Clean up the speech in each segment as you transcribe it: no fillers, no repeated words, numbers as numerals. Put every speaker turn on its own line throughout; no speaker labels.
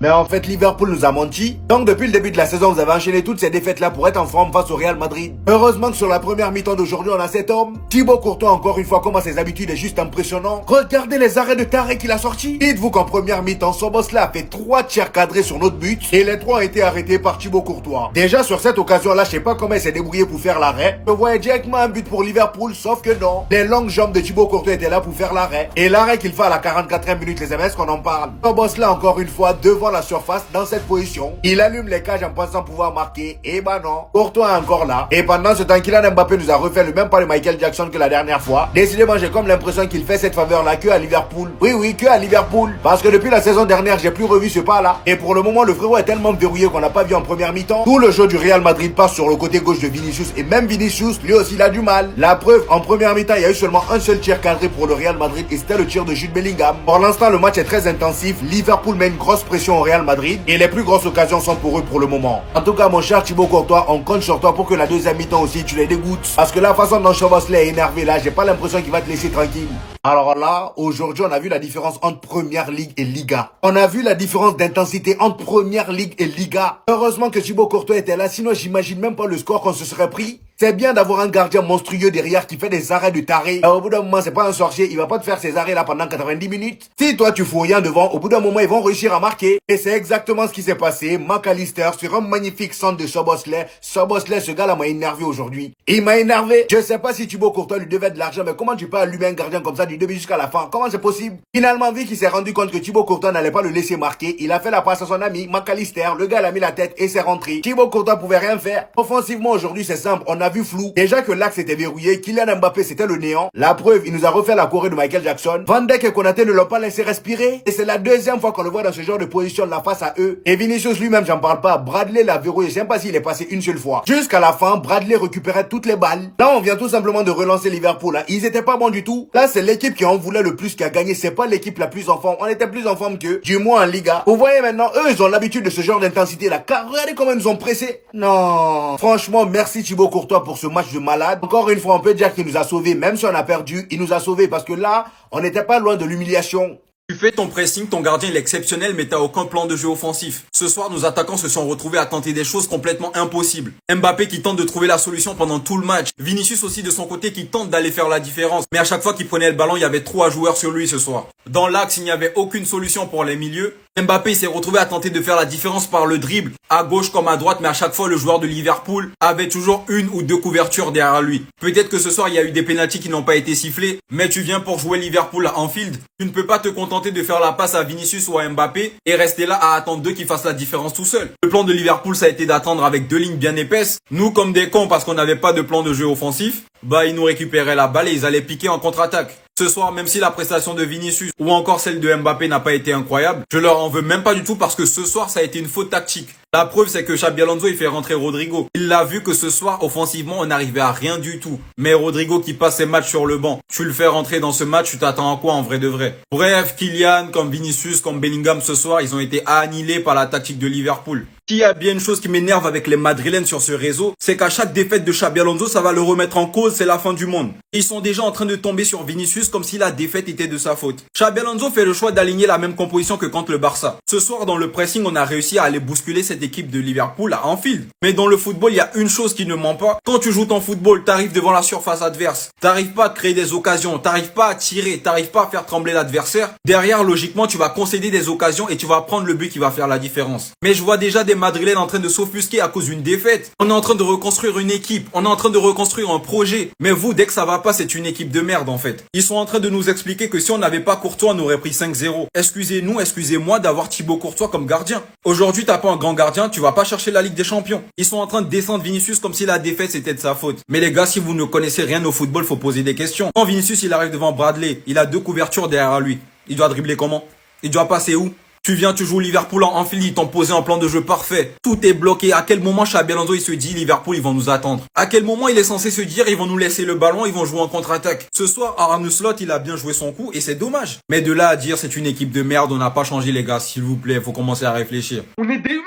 Mais en fait, Liverpool nous a menti. Donc depuis le début de la saison, vous avez enchaîné toutes ces défaites-là pour être en forme face au Real Madrid. Heureusement que sur la première mi-temps d'aujourd'hui, on a cet homme. Thibaut Courtois, encore une fois, comme à ses habitudes, est juste impressionnant. Regardez les arrêts de taré qu'il a sortis. Dites-vous qu'en première mi-temps, Szoboszlai a fait 3 tirs cadrés sur notre but et les 3 ont été arrêtés par Thibaut Courtois. Déjà sur cette occasion-là, je sais pas comment il s'est débrouillé pour faire l'arrêt. Je voyais directement un but pour Liverpool, sauf que non. Les longues jambes de Thibaut Courtois étaient là pour faire l'arrêt. Et l'arrêt qu'il fait à la 44e minute, les MS qu'on en parle. Szoboszlai, encore une fois, devant la surface, dans cette position. Il allume les cages en pensant pouvoir marquer. Et bah non. Courtois est encore là. Et pendant ce temps, Kylian Mbappé nous a refait le même pas de Michael Jackson que la dernière fois. Décidément, j'ai comme l'impression qu'il fait cette faveur-là que à Liverpool. Oui, que à Liverpool. Parce que depuis la saison dernière, j'ai plus revu ce pas-là. Et pour le moment, le frérot est tellement verrouillé qu'on n'a pas vu en première mi-temps. Tout le jeu du Real Madrid passe sur le côté gauche de Vinicius. Et même Vinicius, lui aussi, il a du mal. La preuve, en première mi-temps, il y a eu seulement un seul tir cadré pour le Real Madrid. Et c'était le tir de Jude Bellingham. Pour l'instant, le match est très intensif. Liverpool met une grosse pression au Real Madrid. Et les plus grosses occasions sont pour eux pour le moment. En tout cas, mon cher Thibaut Courtois, on compte sur toi pour que la deuxième mi-temps aussi, tu les dégoûtes. Parce que la façon dont Szoboszlai est énervé là, j'ai pas l'impression qu'il va te laisser tranquille. Alors là, aujourd'hui, on a vu la différence entre Première Ligue et Liga. On a vu la différence d'intensité entre Première Ligue et Liga. Heureusement que Thibaut Courtois était là, sinon j'imagine même pas le score qu'on se serait pris. C'est bien d'avoir un gardien monstrueux derrière qui fait des arrêts de taré. Au bout d'un moment, c'est pas un sorcier, il va pas te faire ces arrêts là pendant 90 minutes. Si toi tu fous rien devant, au bout d'un moment, ils vont réussir à marquer. Et c'est exactement ce qui s'est passé. Mac Allister sur un magnifique centre de Szoboszlai. Szoboszlai, ce gars-là m'a énervé aujourd'hui. Il m'a énervé. Je sais pas si Thibaut Courtois lui devait de l'argent, mais comment tu peux allumer un gardien comme ça du début jusqu'à la fin? Comment c'est possible? Finalement, vu qu'il s'est rendu compte que Thibaut Courtois n'allait pas le laisser marquer, il a fait la passe à son ami Mac Allister. Le gars, il a mis la tête et c'est rentré. Thibaut Courtois pouvait rien faire. Offensivement, aujourd'hui, c'est simple. On a vu flou. Déjà que l'axe était verrouillé, Kylian Mbappé c'était le néant. La preuve, il nous a refait la choré de Michael Jackson. Van Dijk et Konaté ne l'ont pas laissé respirer. Et c'est la deuxième fois qu'on le voit dans ce genre de position là face à eux. Et Vinicius lui-même, j'en parle pas. Bradley l'a verrouillé, je sais pas s'il est passé une seule fois. Jusqu'à la fin, Bradley récupérait toutes les balles. Là, on vient tout simplement de relancer Liverpool. Là. Ils étaient pas bons du tout. Là, c'est l'équipe qui en voulait le plus qui a gagné. C'est pas l'équipe la plus en forme. On était plus en forme qu'eux. Du moins en Liga. Vous voyez maintenant, eux, ils ont l'habitude de ce genre d'intensité là. Car regardez comment ils nous ont pressés. Non. Franchement, merci Thibaut Courtois pour ce match de malade. Encore une fois, on peut dire qu'il nous a sauvés. Même si on a perdu, il nous a sauvés parce que là, on n'était pas loin de l'humiliation.
Tu fais ton pressing, ton gardien il est exceptionnel, mais t'as aucun plan de jeu offensif. Ce soir, nos attaquants se sont retrouvés à tenter des choses complètement impossibles. Mbappé qui tente de trouver la solution pendant tout le match. Vinicius aussi de son côté qui tente d'aller faire la différence. Mais à chaque fois qu'il prenait le ballon, il y avait 3 joueurs sur lui ce soir. Dans l'axe, il n'y avait aucune solution pour les milieux. Mbappé il s'est retrouvé à tenter de faire la différence par le dribble, à gauche comme à droite, mais à chaque fois le joueur de Liverpool avait toujours une ou deux couvertures derrière lui. Peut-être que ce soir il y a eu des pénaltys qui n'ont pas été sifflés, mais tu viens pour jouer Liverpool à Anfield. Tu ne peux pas te contenter de faire la passe à Vinicius ou à Mbappé et rester là à attendre d'eux qui fassent la différence tout seul. Le plan de Liverpool ça a été d'attendre avec 2 lignes bien épaisses. Nous comme des cons parce qu'on n'avait pas de plan de jeu offensif, ils nous récupéraient la balle et ils allaient piquer en contre-attaque. Ce soir, même si la prestation de Vinicius ou encore celle de Mbappé n'a pas été incroyable, je leur en veux même pas du tout parce que ce soir, ça a été une faute tactique. La preuve, c'est que Xabi Alonso, il fait rentrer Rodrigo. Il l'a vu que ce soir, offensivement, on n'arrivait à rien du tout. Mais Rodrigo qui passe ses matchs sur le banc, tu le fais rentrer dans ce match, tu t'attends à quoi en vrai de vrai? Bref, Kylian, comme Vinicius, comme Bellingham ce soir, ils ont été annihilés par la tactique de Liverpool. S'il y a bien une chose qui m'énerve avec les Madrilènes sur ce réseau, c'est qu'à chaque défaite de Xabi Alonso, ça va le remettre en cause, c'est la fin du monde. Ils sont déjà en train de tomber sur Vinicius comme si la défaite était de sa faute. Xabi Alonso fait le choix d'aligner la même composition que contre le Barça. Ce soir, dans le pressing, on a réussi à aller bousculer cette équipe de Liverpool à Anfield. Mais dans le football, il y a une chose qui ne ment pas. Quand tu joues ton football, t'arrives devant la surface adverse. T'arrives pas à créer des occasions, t'arrives pas à tirer, t'arrives pas à faire trembler l'adversaire. Derrière, logiquement, tu vas concéder des occasions et tu vas prendre le but qui va faire la différence. Mais je vois déjà des Madrilènes en train de s'offusquer à cause d'une défaite. On est en train de reconstruire une équipe. On est en train de reconstruire un projet. Mais vous, dès que ça va pas, c'est une équipe de merde en fait. Ils sont en train de nous expliquer que si on n'avait pas Courtois, on aurait pris 5-0. Excusez-nous, excusez-moi d'avoir Thibaut Courtois comme gardien. Aujourd'hui, t'as pas un grand gardien, tu vas pas chercher la Ligue des Champions. Ils sont en train de descendre Vinicius comme si la défaite c'était de sa faute. Mais les gars, si vous ne connaissez rien au football, faut poser des questions. Quand Vinicius il arrive devant Bradley, il a 2 couvertures derrière lui. Il doit dribbler comment? Il doit passer où? Tu viens, tu joues Liverpool en Anfield, ils t'ont posé un plan de jeu parfait. Tout est bloqué. À quel moment Xabi Alonso il se dit Liverpool ils vont nous attendre? À quel moment il est censé se dire ils vont nous laisser le ballon, ils vont jouer en contre-attaque? Ce soir, Arne Slot il a bien joué son coup et c'est dommage. Mais de là à dire c'est une équipe de merde, on n'a pas changé les gars, s'il vous plaît, faut commencer à réfléchir.
On est des...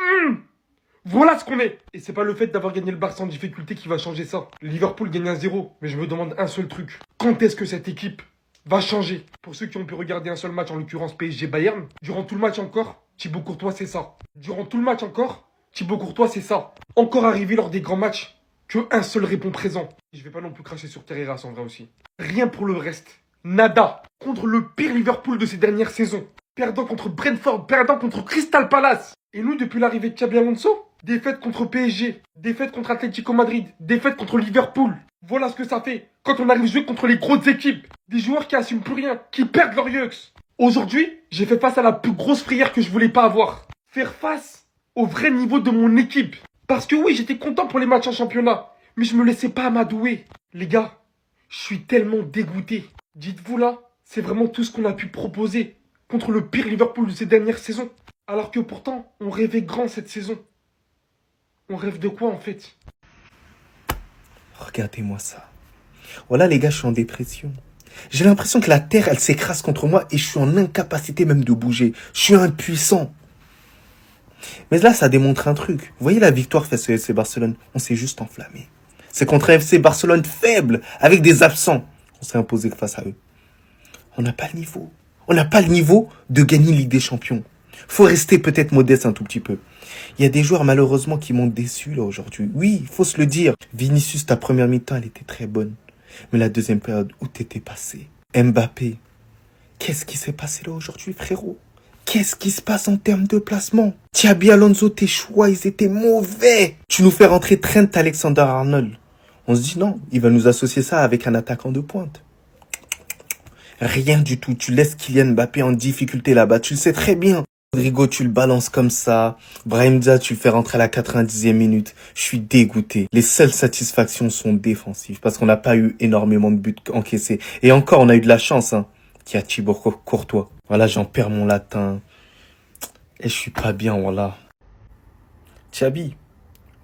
Voilà ce qu'on est. Et c'est pas le fait d'avoir gagné le Barça en difficulté qui va changer ça. Liverpool gagne 1-0, mais je me demande un seul truc. Quand est-ce que cette équipe va changer? Pour ceux qui ont pu regarder un seul match, en l'occurrence PSG Bayern, durant tout le match encore, Thibaut Courtois, c'est ça. Durant tout le match encore, Thibaut Courtois, c'est ça. Encore arrivé lors des grands matchs, que un seul répond présent. Je vais pas non plus cracher sur Carreras en vrai aussi. Rien pour le reste. Nada. Contre le pire Liverpool de ces dernières saisons. Perdant contre Brentford, perdant contre Crystal Palace. Et nous, depuis l'arrivée de Xabi Alonso, défaite contre PSG, défaite contre Atlético Madrid, défaite contre Liverpool. Voilà ce que ça fait quand on arrive à jouer contre les grosses équipes. Des joueurs qui assument plus rien, qui perdent leur yeux. Aujourd'hui, j'ai fait face à la plus grosse frayeur que je voulais pas avoir. Faire face au vrai niveau de mon équipe. Parce que oui, j'étais content pour les matchs en championnat, mais je me laissais pas amadouer. Les gars, je suis tellement dégoûté. Dites-vous là, c'est vraiment tout ce qu'on a pu proposer contre le pire Liverpool de ces dernières saisons. Alors que pourtant, on rêvait grand cette saison. On rêve de quoi en fait?
Regardez-moi ça. Voilà les gars, je suis en dépression. J'ai l'impression que la terre, elle s'écrase contre moi et je suis en incapacité même de bouger. Je suis impuissant. Mais là, ça démontre un truc. Vous voyez la victoire face au FC Barcelone? On s'est juste enflammé. C'est contre un FC Barcelone faible, avec des absents. On s'est imposé face à eux. On n'a pas le niveau. On n'a pas le niveau de gagner Ligue des Champions. Faut rester peut-être modeste un tout petit peu. Il y a des joueurs malheureusement qui m'ont déçu là aujourd'hui. Oui, il faut se le dire. Vinicius, ta première mi-temps, elle était très bonne. Mais la deuxième période, où t'étais passé? Mbappé, qu'est-ce qui s'est passé là aujourd'hui, frérot? Qu'est-ce qui se passe en termes de placement? Xabi Alonso, tes choix, ils étaient mauvais. Tu nous fais rentrer Trent Alexander-Arnold. On se dit non, il va nous associer ça avec un attaquant de pointe. Rien du tout. Tu laisses Kylian Mbappé en difficulté là-bas. Tu le sais très bien. Rodrigo, tu le balances comme ça. Brahim Diaz, tu le fais rentrer à la 90e minute. Je suis dégoûté. Les seules satisfactions sont défensives parce qu'on n'a pas eu énormément de buts encaissés. Et encore, on a eu de la chance, hein. Qui a Thibaut Courtois. Voilà, j'en perds mon latin. Et je suis pas bien, voilà. Xabi,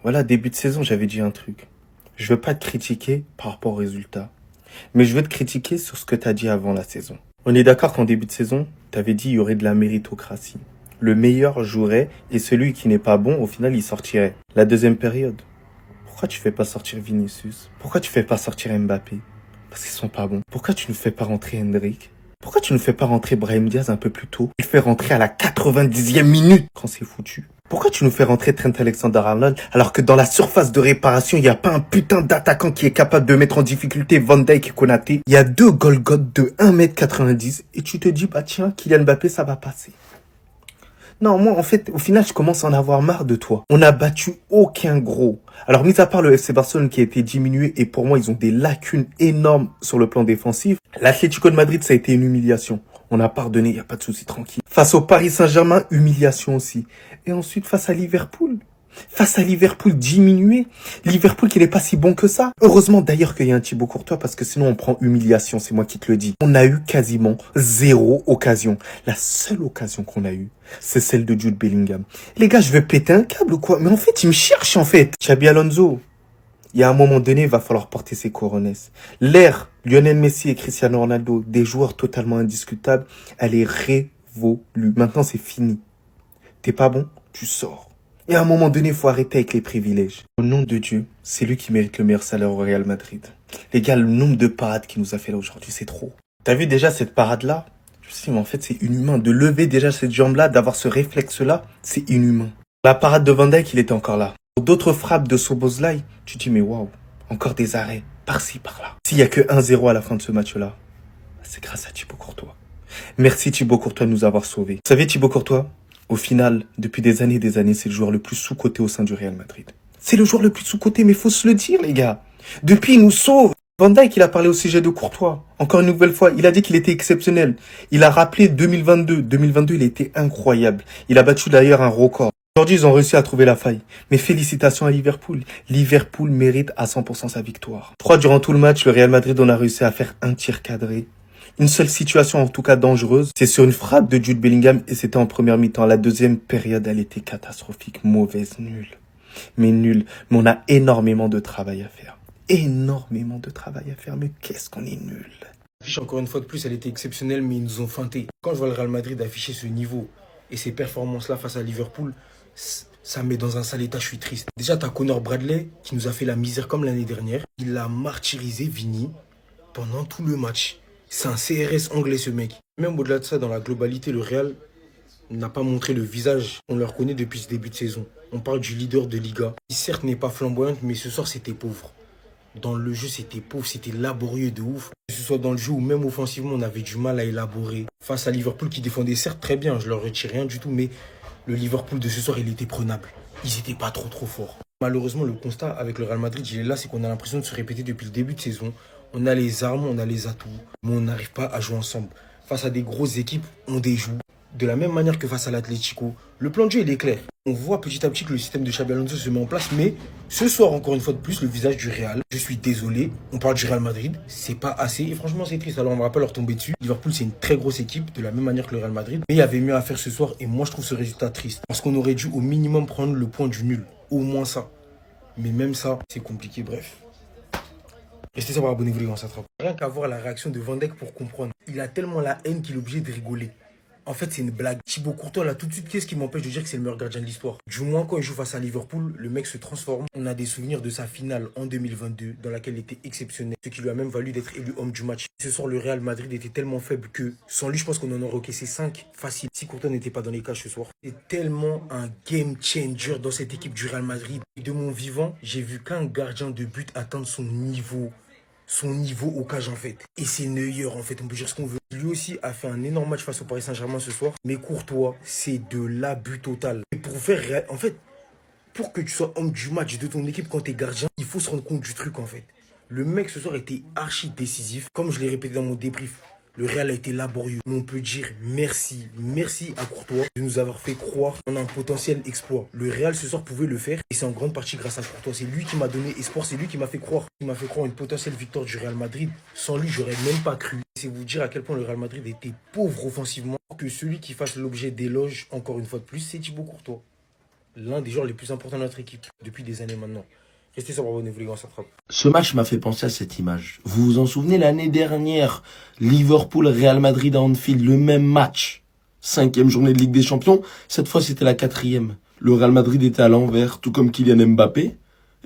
voilà, début de saison, j'avais dit un truc. Je veux pas te critiquer par rapport aux résultats. Mais je veux te critiquer sur ce que t'as dit avant la saison. On est d'accord qu'en début de saison, t'avais dit il y aurait de la méritocratie. Le meilleur jouerait et celui qui n'est pas bon, au final, il sortirait. La deuxième période. Pourquoi tu fais pas sortir Vinicius? Pourquoi tu fais pas sortir Mbappé? Parce qu'ils sont pas bons. Pourquoi tu ne fais pas rentrer Hendrik? Pourquoi tu ne fais pas rentrer Brahim Diaz un peu plus tôt? Il fait rentrer à la 90e minute quand c'est foutu. Pourquoi tu nous fais rentrer Trent Alexander-Arnold alors que dans la surface de réparation, il n'y a pas un putain d'attaquant qui est capable de mettre en difficulté Van Dijk et Konaté? Il y a deux Golgoth de 1m90 et tu te dis, bah tiens, Kylian Mbappé, ça va passer. Non, moi, en fait, au final, je commence à en avoir marre de toi. On n'a battu aucun gros. Alors, mis à part le FC Barcelone qui a été diminué et pour moi, ils ont des lacunes énormes sur le plan défensif, l'Atlético de Madrid, ça a été une humiliation. On a pardonné, il n'y a pas de souci, tranquille. Face au Paris Saint-Germain, humiliation aussi. Et ensuite, face à Liverpool. Face à Liverpool diminué. Liverpool qui n'est pas si bon que ça. Heureusement d'ailleurs qu'il y a un Thibaut Courtois parce que sinon on prend humiliation, c'est moi qui te le dis. On a eu quasiment 0 occasion. La seule occasion qu'on a eue, c'est celle de Jude Bellingham. Les gars, je vais péter un câble ou quoi? Mais en fait, ils me cherchent en fait. Xabi Alonso, il y a un moment donné, il va falloir porter ses couronnes. L'ère Lionel Messi et Cristiano Ronaldo, des joueurs totalement indiscutables, elle est révolue. Maintenant, c'est fini. T'es pas bon, tu sors. Et à un moment donné, il faut arrêter avec les privilèges. Au nom de Dieu, c'est lui qui mérite le meilleur salaire au Real Madrid. Les gars, le nombre de parades qu'il nous a fait là aujourd'hui, c'est trop. T'as vu déjà cette parade-là? Je sais, mais en fait, c'est inhumain. De lever déjà cette jambe-là, d'avoir ce réflexe-là, c'est inhumain. La parade de Van Dijk, il était encore là. Pour d'autres frappes de Szoboszlai, tu te dis, mais waouh, encore des arrêts, par-ci, par-là. S'il y a que 1-0 à la fin de ce match-là, c'est grâce à Thibaut Courtois. Merci Thibaut Courtois de nous avoir sauvés. Vous savez, Thibaut Courtois, au final, depuis des années, c'est le joueur le plus sous-coté au sein du Real Madrid. C'est le joueur le plus sous-coté, mais faut se le dire, les gars. Depuis, il nous sauve. Van Dijk, il a parlé au sujet de Courtois. Encore une nouvelle fois, il a dit qu'il était exceptionnel. Il a rappelé 2022. 2022, il a été incroyable. Il a battu d'ailleurs un record. Aujourd'hui, ils ont réussi à trouver la faille. Mais félicitations à Liverpool. Liverpool mérite à 100% sa victoire. Je crois durant tout le match, le Real Madrid, on a réussi à faire un tir cadré. Une seule situation, en tout cas dangereuse, c'est sur une frappe de Jude Bellingham et c'était en première mi-temps. La deuxième période, elle était catastrophique, mauvaise, nulle. Mais nulle. Mais on a énormément de travail à faire. Énormément de travail à faire, mais qu'est-ce qu'on est nul.
L'affiche, encore une fois de plus, elle était exceptionnelle, mais ils nous ont feinté. Quand je vois le Real Madrid afficher ce niveau et ces performances-là face à Liverpool, ça me met dans un sale état, je suis triste. Déjà, t'as Connor Bradley qui nous a fait la misère comme l'année dernière. Il a martyrisé Vini pendant tout le match. C'est un CRS anglais, ce mec. Même au-delà de ça, dans la globalité, le Real, n'a pas montré le visage qu'on leur connaît depuis ce début de saison. On parle du leader de Liga, qui certes n'est pas flamboyante, mais ce soir c'était pauvre. Dans le jeu, c'était pauvre, c'était laborieux de ouf. Que ce soit dans le jeu ou même offensivement, on avait du mal à élaborer. Face à Liverpool qui défendait certes très bien, je leur retire rien du tout, mais le Liverpool de ce soir, il était prenable. Ils n'étaient pas trop forts. Malheureusement, le constat avec le Real Madrid, il est là, c'est qu'on a l'impression de se répéter depuis le début de saison. On a les armes, on a les atouts, mais on n'arrive pas à jouer ensemble. Face à des grosses équipes, on déjoue. De la même manière que face à l'Atlético, le plan de jeu il est clair. On voit petit à petit que le système de Xabi Alonso se met en place, mais ce soir, encore une fois de plus, le visage du Real. Je suis désolé, on parle du Real Madrid, c'est pas assez, et franchement c'est triste, alors on va pas leur tomber dessus. Liverpool c'est une très grosse équipe, de la même manière que le Real Madrid, mais il y avait mieux à faire ce soir, et moi je trouve ce résultat triste. Parce qu'on aurait dû au minimum prendre le point du nul, au moins ça. Mais même ça, c'est compliqué, bref. Restez savoir, abonnez-vous les gars, on s'attrape. Rien qu'à voir la réaction de Van Dijk pour comprendre. Il a tellement la haine qu'il est obligé de rigoler. En fait, c'est une blague. Thibaut Courtois, là, tout de suite, qu'est-ce qui m'empêche de dire que c'est le meilleur gardien de l'histoire? Du moins, quand il joue face à Liverpool, le mec se transforme. On a des souvenirs de sa finale en 2022, dans laquelle il était exceptionnel, ce qui lui a même valu d'être élu homme du match. Ce soir, le Real Madrid était tellement faible que, sans lui, je pense qu'on en aurait encaissé 5 facile. Si Courtois n'était pas dans les cages ce soir, c'est tellement un game changer dans cette équipe du Real Madrid. Et de mon vivant, j'ai vu qu'un gardien de but atteindre son niveau au cage en fait. Et c'est Neuer en fait, on peut dire ce qu'on veut. Lui aussi a fait un énorme match face au Paris Saint-Germain ce soir. Mais Courtois, c'est de l'abus total. Et pour faire, en fait, pour que tu sois homme du match de ton équipe quand t'es gardien, il faut se rendre compte du truc en fait. Le mec ce soir était archi décisif. Comme je l'ai répété dans mon débrief, le Real a été laborieux. Mais on peut dire merci à Courtois de nous avoir fait croire en un potentiel exploit. Le Real ce soir pouvait le faire et c'est en grande partie grâce à Courtois. C'est lui qui m'a donné espoir, c'est lui qui m'a fait croire. Il m'a fait croire une potentielle victoire du Real Madrid. Sans lui, j'aurais même pas cru. C'est vous dire à quel point le Real Madrid était pauvre offensivement. Que celui qui fasse l'objet d'éloges, encore une fois de plus, c'est Thibaut Courtois. L'un des joueurs les plus importants de notre équipe depuis des années maintenant. Restez sur abonnez-vous les gars, on s'attrape.
Ce match m'a fait penser à cette image. Vous vous en souvenez l'année dernière, Liverpool-Real Madrid à Anfield, le même match. 5e journée de Ligue des Champions. Cette fois, c'était la 4e. Le Real Madrid était à l'envers, tout comme Kylian Mbappé.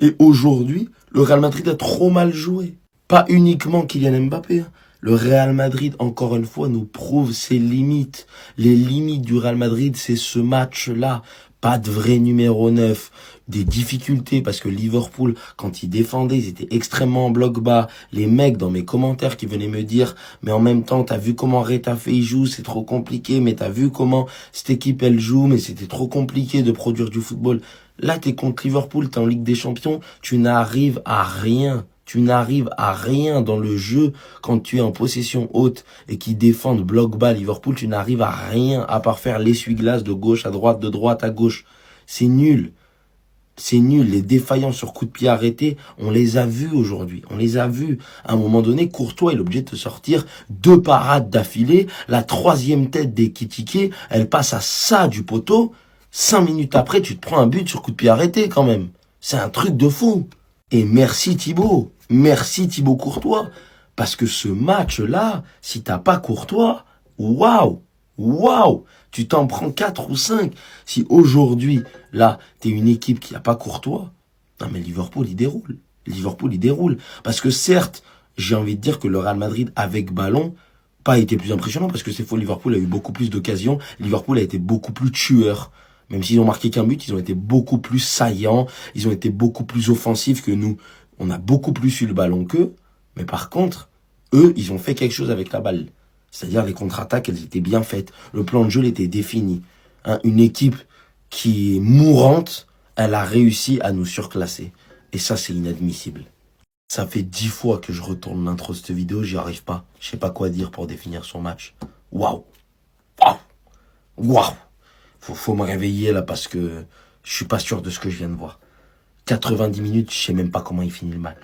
Et aujourd'hui, le Real Madrid a trop mal joué. Pas uniquement Kylian Mbappé. Le Real Madrid, encore une fois, nous prouve ses limites. Les limites du Real Madrid, c'est ce match-là. Pas de vrai numéro 9, des difficultés parce que Liverpool, quand ils défendaient, ils étaient extrêmement en bloc bas. Les mecs dans mes commentaires qui venaient me dire, mais en même temps, t'as vu comment Retafe il joue, c'est trop compliqué, mais t'as vu comment cette équipe elle joue, mais c'était trop compliqué de produire du football. Là, t'es contre Liverpool, t'es en Ligue des Champions, tu n'arrives à rien. Tu n'arrives à rien dans le jeu quand tu es en possession haute et qui défendent bloc bas Liverpool. Tu n'arrives à rien à part faire l'essuie-glace de gauche à droite, de droite à gauche. C'est nul. C'est nul. Les défaillances sur coup de pied arrêtés, on les a vus aujourd'hui. On les a vus. À un moment donné, Courtois est obligé de te sortir 2 parades d'affilée. La 3e tête des Kitike, elle passe à ça du poteau. 5 minutes après, tu te prends un but sur coup de pied arrêté quand même. C'est un truc de fou. Et merci Thibaut. Merci Thibaut Courtois. Parce que ce match-là, si t'as pas Courtois, waouh, tu t'en prends 4 ou 5. Si aujourd'hui, là, t'es une équipe qui a pas Courtois, non mais Liverpool, il déroule. Liverpool, il déroule. Parce que certes, j'ai envie de dire que le Real Madrid, avec ballon, pas été plus impressionnant, parce que c'est faux, Liverpool a eu beaucoup plus d'occasions. Liverpool a été beaucoup plus tueur. Même s'ils ont marqué qu'un but, ils ont été beaucoup plus saillants, ils ont été beaucoup plus offensifs que nous. On a beaucoup plus eu le ballon qu'eux, mais par contre, eux, ils ont fait quelque chose avec la balle. C'est-à-dire les contre-attaques, elles étaient bien faites. Le plan de jeu, il était défini. Une équipe qui est mourante, elle a réussi à nous surclasser. Et ça, c'est inadmissible. Ça fait 10 fois que je retourne l'intro de cette vidéo, j'y arrive pas. Je sais pas quoi dire pour définir son match. Waouh. Faut me réveiller là parce que je suis pas sûr de ce que je viens de voir. 90 minutes, je sais même pas comment il finit le match.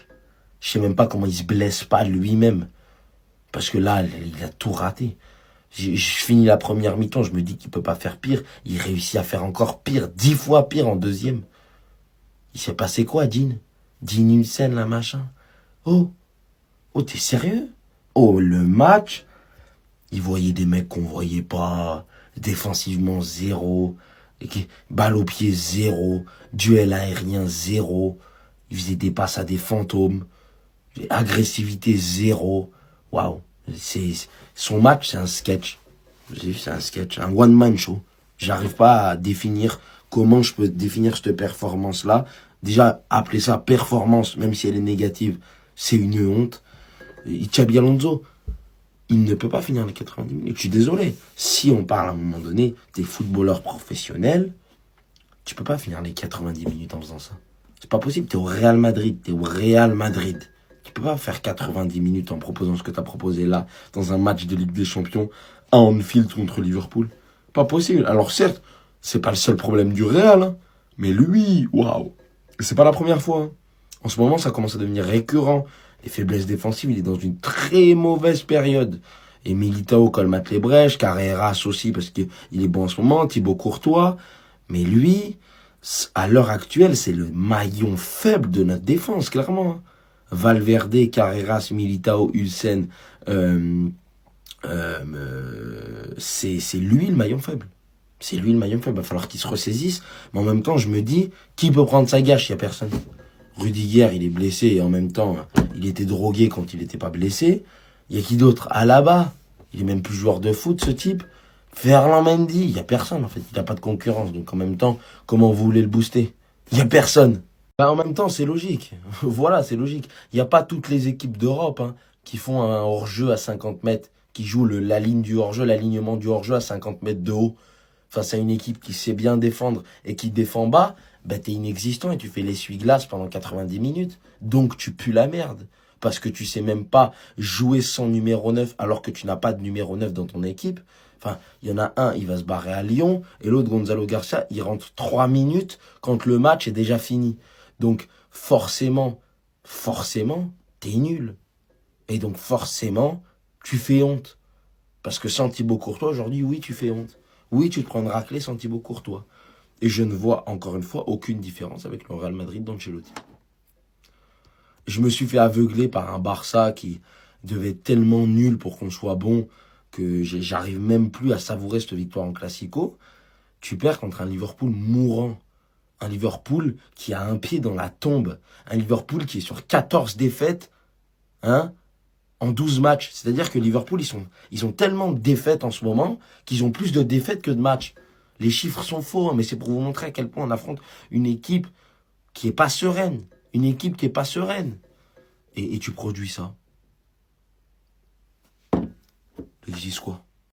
Je sais même pas comment il se blesse pas lui-même. Parce que là, il a tout raté. Je finis la première mi-temps, je me dis qu'il peut pas faire pire. Il réussit à faire encore pire, 10 fois pire en deuxième. Il s'est passé quoi, Dean Huijsen, là, machin. Oh, t'es sérieux? Oh, le match, il voyait des mecs qu'on voyait pas. Défensivement, 0. Balle au pied, 0. Duel aérien, 0. Il faisait des passes à des fantômes. Agressivité, 0. Waouh. Son match, c'est un sketch. C'est un sketch, un one-man show. J'arrive pas à définir comment je peux définir cette performance-là. Déjà, appeler ça performance, même si elle est négative, c'est une honte. Et Xabi Alonso, il ne peut pas finir les 90 minutes. Je suis désolé. Si on parle à un moment donné des footballeurs professionnels, tu peux pas finir les 90 minutes en faisant ça. C'est pas possible. T'es au Real Madrid. Tu peux pas faire 90 minutes en proposant ce que t'as proposé là, dans un match de Ligue des Champions, à Anfield contre Liverpool. Pas possible. Alors certes, c'est pas le seul problème du Real, hein, mais lui, waouh. C'est pas la première fois. Hein. En ce moment, ça commence à devenir récurrent. Les faiblesses défensives, il est dans une très mauvaise période. Et Militao colmate les brèches, Carreras aussi parce qu'il est bon en ce moment, Thibaut Courtois. Mais lui, à l'heure actuelle, c'est le maillon faible de notre défense, clairement. Hein. Valverde, Carreras, Militao, Hulsen, c'est lui le maillon faible. C'est lui le maillon faible. Il va falloir qu'il se ressaisisse. Mais en même temps, je me dis, qui peut prendre sa gâche? Il n'y a personne. Rudiger, il est blessé et en même temps, il était drogué quand il n'était pas blessé. Il y a qui d'autre? Alaba, il est même plus joueur de foot, ce type. Ferland Mendy, il n'y a personne en fait. Il n'a pas de concurrence. Donc en même temps, comment vous voulez le booster? Il n'y a personne. Ben, en même temps, c'est logique. Voilà, c'est logique. Il n'y a pas toutes les équipes d'Europe qui font un hors-jeu à 50 mètres, qui jouent la ligne du hors-jeu, l'alignement du hors-jeu à 50 mètres de haut. Face à une équipe qui sait bien défendre et qui défend bas, ben t'es inexistant et tu fais l'essuie-glace pendant 90 minutes. Donc tu pues la merde. Parce que tu sais même pas jouer sans numéro 9 alors que tu n'as pas de numéro 9 dans ton équipe. Enfin, il y en a un, il va se barrer à Lyon, et l'autre, Gonzalo Garcia, il rentre 3 minutes quand le match est déjà fini. Donc forcément, t'es nul. Et donc forcément, tu fais honte. Parce que sans Thibaut Courtois, aujourd'hui, oui, tu fais honte. Oui, tu te prends une raclée sans Thibaut Courtois. Et je ne vois, encore une fois, aucune différence avec le Real Madrid d'Ancelotti. Je me suis fait aveugler par un Barça qui devait être tellement nul pour qu'on soit bon que j'arrive même plus à savourer cette victoire en Classico. Tu perds contre un Liverpool mourant. Un Liverpool qui a un pied dans la tombe. Un Liverpool qui est sur 14 défaites en 12 matchs. C'est-à-dire que Liverpool, ils ont tellement de défaites en ce moment qu'ils ont plus de défaites que de matchs. Les chiffres sont faux, mais c'est pour vous montrer à quel point on affronte une équipe qui est pas sereine. Une équipe qui est pas sereine. Et tu produis ça. Tu dis quoi?